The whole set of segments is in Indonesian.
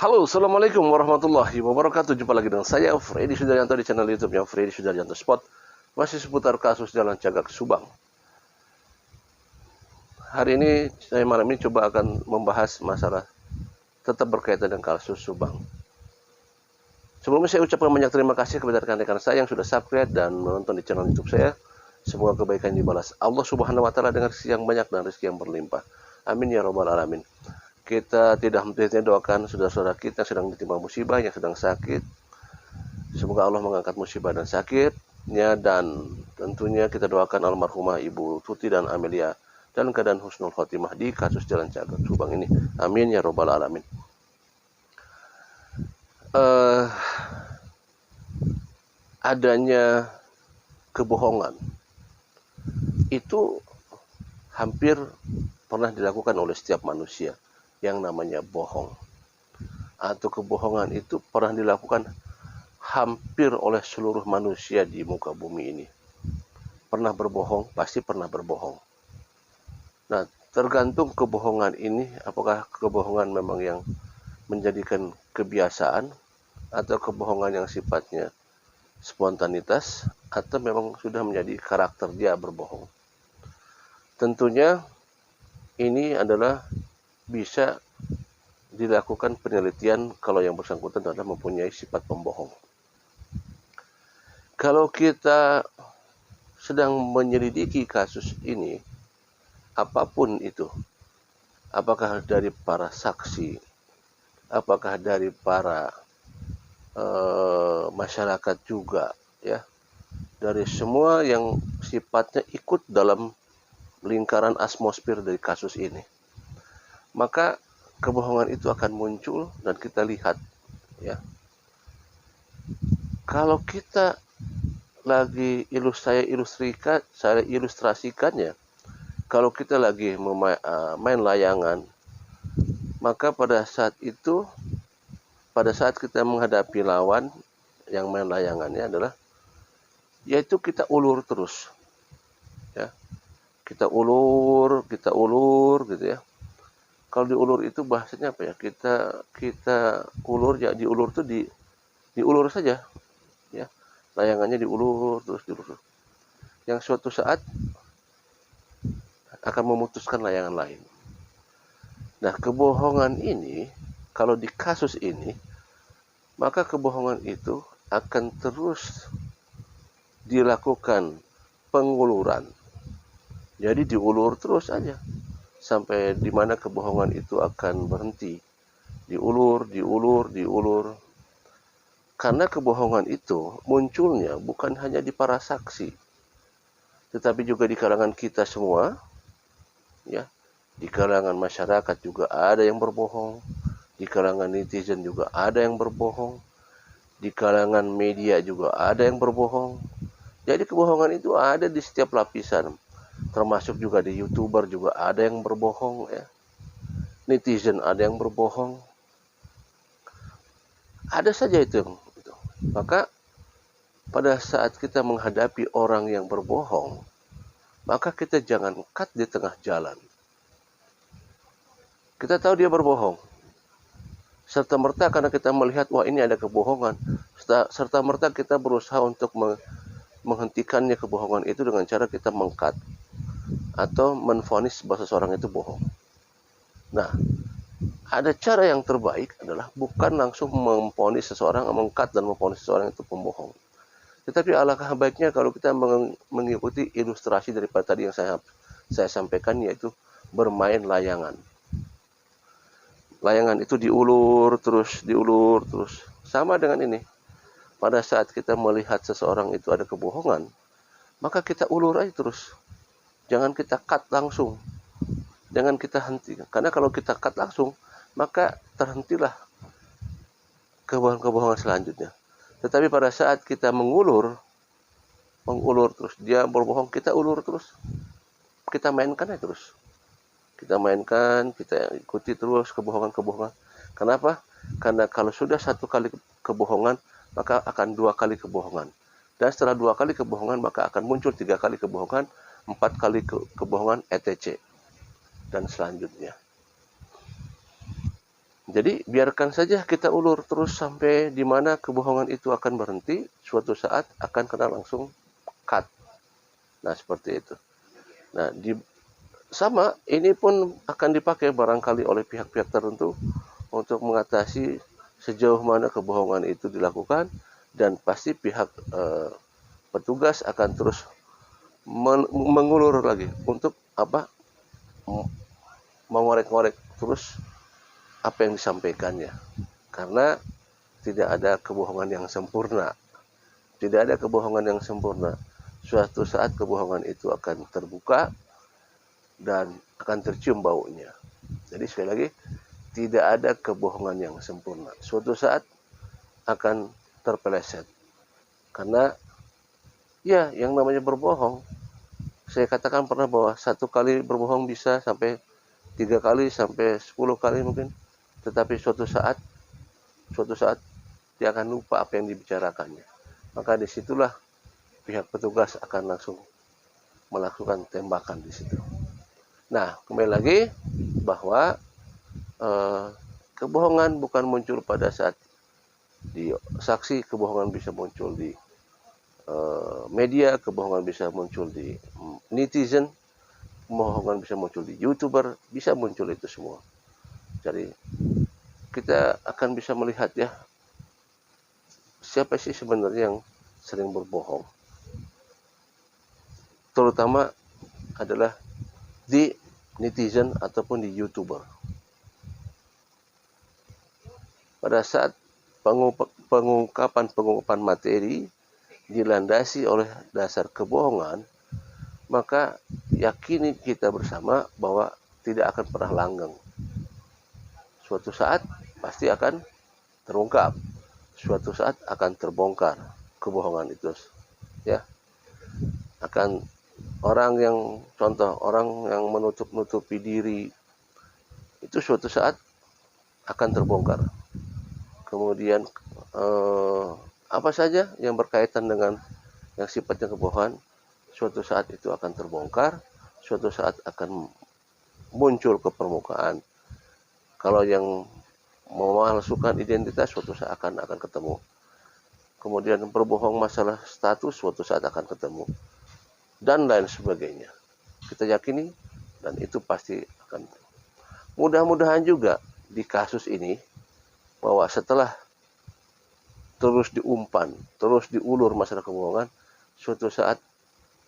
Halo, Assalamualaikum warahmatullahi wabarakatuh. Jumpa lagi dengan saya, Freddy Sudaryanto, di channel YouTube-nya Freddy Sudaryanto Spot. Masih seputar kasus Jalan Cagak Subang. Hari ini, saya malam ini coba akan membahas masalah tetap berkaitan dengan kasus Subang. Sebelumnya saya ucapkan banyak terima kasih kepada rekan-rekan saya yang sudah subscribe dan menonton di channel YouTube saya. Semoga kebaikan dibalas Allah Subhanahu wa taala dengan rezeki yang banyak dan rezeki yang berlimpah. Amin ya rabbal alamin. Kita tidak henti-hentinya doakan saudara-saudara kita yang sedang ditimpa musibah, yang sedang sakit. Semoga Allah mengangkat musibah dan sakitnya, dan tentunya kita doakan almarhumah Ibu Tuti dan Amelia dalam keadaan husnul khotimah di kasus Jalan Cagak Subang ini. Amin ya rabbal alamin. Adanya kebohongan itu hampir pernah dilakukan oleh setiap manusia. Yang namanya bohong atau kebohongan itu pernah dilakukan hampir oleh seluruh manusia di muka bumi ini. Pernah berbohong, pasti pernah berbohong. Nah, tergantung kebohongan ini, apakah kebohongan memang yang menjadikan kebiasaan atau kebohongan yang sifatnya spontanitas, atau memang sudah menjadi karakter dia berbohong. Tentunya ini adalah bisa dilakukan penelitian kalau yang bersangkutan adalah mempunyai sifat pembohong. Kalau kita sedang menyelidiki kasus ini, apapun itu, apakah dari para saksi, apakah dari para masyarakat juga, ya, dari semua yang sifatnya ikut dalam lingkaran atmosfer dari kasus ini, maka kebohongan itu akan muncul dan kita lihat, ya. Kalau kita lagi saya ilustrasikannya, kalau kita lagi main layangan, maka pada saat kita menghadapi lawan yang main layangannya adalah, yaitu kita ulur terus, ya, kita ulur gitu, ya. Kalau diulur itu bahasanya apa ya? Kita ulur, ya, diulur tuh diulur saja, ya. Layangannya diulur terus. Yang suatu saat akan memutuskan layangan lain. Nah, kebohongan ini, kalau di kasus ini, maka kebohongan itu akan terus dilakukan penguluran. Jadi diulur terus aja sampai di mana kebohongan itu akan berhenti. Diulur. Karena kebohongan itu munculnya bukan hanya di para saksi, tetapi juga di kalangan kita semua, ya. Di kalangan masyarakat juga ada yang berbohong, di kalangan netizen juga ada yang berbohong, di kalangan media juga ada yang berbohong. Jadi kebohongan itu ada di setiap lapisan, termasuk juga di YouTuber juga ada yang berbohong, ya. Netizen ada yang berbohong. Ada saja itu. Maka pada saat kita menghadapi orang yang berbohong, maka kita jangan cut di tengah jalan. Kita tahu dia berbohong, serta-merta karena kita melihat, wah, ini ada kebohongan, serta-merta kita berusaha untuk menghentikannya kebohongan itu dengan cara kita meng-cut atau menvonis bahwa seseorang itu bohong. Nah, ada cara yang terbaik adalah bukan langsung memvonis seseorang, meng-cut dan memvonis seseorang itu pembohong. Tetapi alangkah baiknya kalau kita mengikuti ilustrasi daripada tadi yang saya sampaikan, yaitu bermain layangan. Layangan itu diulur terus. Sama dengan ini. Pada saat kita melihat seseorang itu ada kebohongan, maka kita ulur aja terus. Jangan kita cut langsung. Jangan kita hentikan. Karena kalau kita cut langsung, maka terhentilah kebohongan selanjutnya. Tetapi pada saat kita mengulur terus, dia berbohong, kita ulur terus. Kita mainkan aja terus. Kita ikuti terus kebohongan. Kenapa? Karena kalau sudah satu kali kebohongan, maka akan dua kali kebohongan. Dan setelah dua kali kebohongan, maka akan muncul tiga kali kebohongan, 4 kali kebohongan, etc. Dan selanjutnya. Jadi biarkan saja kita ulur terus sampai di mana kebohongan itu akan berhenti, suatu saat akan kena langsung cut. Nah, seperti itu. Nah, sama ini pun akan dipakai barangkali oleh pihak-pihak tertentu untuk mengatasi sejauh mana kebohongan itu dilakukan, dan pasti pihak petugas akan terus mengulur lagi untuk apa? Mengorek-ngorek terus apa yang disampaikannya. Karena tidak ada kebohongan yang sempurna. Tidak ada kebohongan yang sempurna. Suatu saat kebohongan itu akan terbuka dan akan tercium baunya. Jadi sekali lagi, tidak ada kebohongan yang sempurna. Suatu saat akan terpeleset. Karena ya yang namanya berbohong, saya katakan pernah bahwa satu kali berbohong bisa sampai 3 kali sampai 10 kali mungkin. Tetapi suatu saat dia akan lupa apa yang dibicarakannya. Maka disitulah pihak petugas akan langsung melakukan tembakan di situ. Nah, kembali lagi bahwa kebohongan bukan muncul pada saat di saksi, kebohongan bisa muncul di media, kebohongan bisa muncul di netizen, kebohongan bisa muncul di YouTuber, bisa muncul itu semua. Jadi kita akan bisa melihat ya, siapa sih sebenarnya yang sering berbohong. Terutama adalah di netizen ataupun di YouTuber. Pada saat pengungkapan materi dilandasi oleh dasar kebohongan, maka yakini kita bersama bahwa tidak akan pernah langgeng. Suatu saat pasti akan terungkap. Suatu saat akan terbongkar kebohongan itu. Ya, akan orang yang menutup-nutupi diri itu suatu saat akan terbongkar. Kemudian apa saja yang berkaitan dengan yang sifatnya kebohongan, suatu saat itu akan terbongkar, suatu saat akan muncul ke permukaan. Kalau yang memalsukan identitas, suatu saat akan ketemu. Kemudian berbohong masalah status, suatu saat akan ketemu. Dan lain sebagainya. Kita yakini, dan itu pasti akan. Mudah-mudahan juga di kasus ini, bahwa setelah terus diumpan, terus diulur masalah kebohongan, suatu saat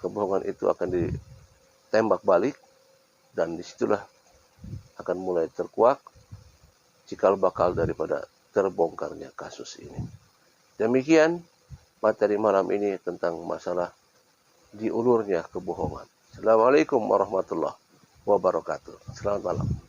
kebohongan itu akan ditembak balik, dan disitulah akan mulai terkuak cikal bakal daripada terbongkarnya kasus ini. Demikian materi malam ini tentang masalah diulurnya kebohongan. Assalamualaikum warahmatullahi wabarakatuh. Selamat malam.